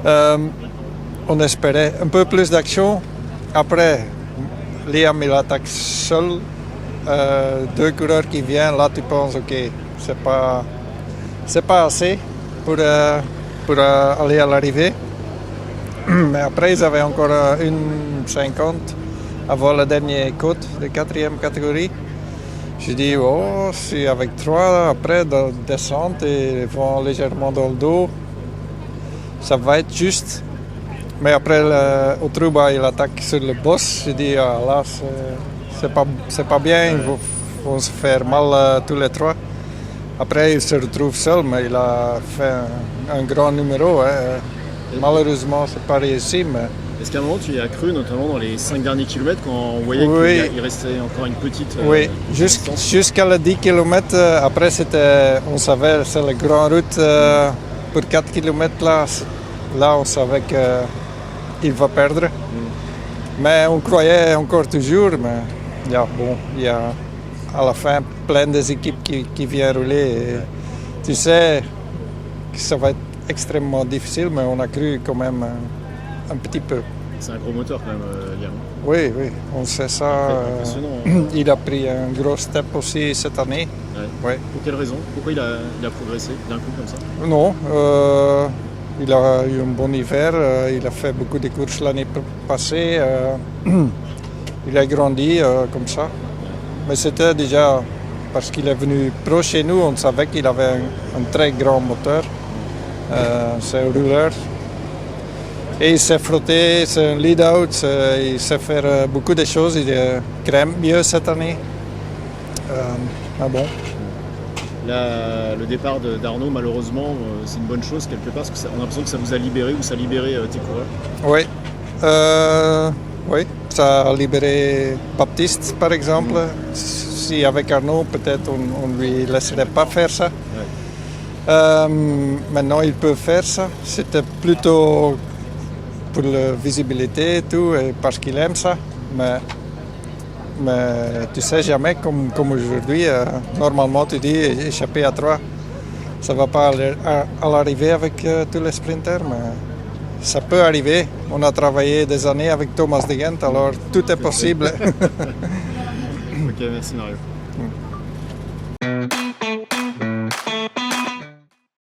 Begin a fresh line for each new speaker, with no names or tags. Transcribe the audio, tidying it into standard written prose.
On espérait un peu plus d'action. Après, Liam il attaque seul. Deux coureurs qui viennent, là tu penses ok, c'est pas assez pour aller à l'arrivée. Mais après ils avaient encore 1,50 avant la dernière côte de 4e catégorie. J'ai dit oh, si avec 3 après de descente et ils vont légèrement dans le dos, ça va être juste. Mais après Otruba il attaque sur le boss. J'ai dit ah, là c'est pas bien, ils vont se faire mal tous les 3. Après, il se retrouve seul, mais il a fait un grand numéro. Hein. Malheureusement, c'est pas réussi. Mais...
Est-ce qu'à un moment, tu y as cru, notamment dans les 5 derniers kilomètres, quand on voyait qu'il restait encore une petite...
oui, jusqu'à les 10 km, après, on savait c'est la grande route pour 4 km. Là, on savait qu'il va perdre. Mais on croyait encore toujours. Mais... bon, il y a à la fin plein des équipes qui viennent rouler. Et tu sais que ça va être extrêmement difficile, mais on a cru quand même un petit peu.
C'est un gros moteur quand même, Liam.
Oui, on sait ça. Il a pris un gros step aussi cette année.
Ouais. Ouais. Pour quelle raison? Pourquoi il a progressé d'un coup comme ça?
Non, il a eu un bon hiver, il a fait beaucoup de courses l'année passée. Il a grandi comme ça. Mais c'était déjà parce qu'il est venu pro chez nous, on savait qu'il avait un très grand moteur. C'est un rouleur. Et il s'est frotté, c'est un lead-out, il sait faire beaucoup de choses, il crème mieux cette année. Mais bon.
Là, le départ d'Arnaud, malheureusement, c'est une bonne chose quelque part, parce qu'on a l'impression que ça vous a libéré ou ça a libéré tes coureurs.
Oui, ça a libéré Baptiste par exemple. Si avec Arnaud, peut-être on ne lui laisserait pas faire ça. Maintenant, il peut faire ça. C'était plutôt pour la visibilité et tout, et parce qu'il aime ça. Mais tu sais jamais, comme aujourd'hui, normalement tu dis échapper à 3. Ça ne va pas à l'arrivée avec tous les sprinters, mais ça peut arriver. On a travaillé des années avec Thomas de Gent, alors tout est possible.
Ok, merci Mario.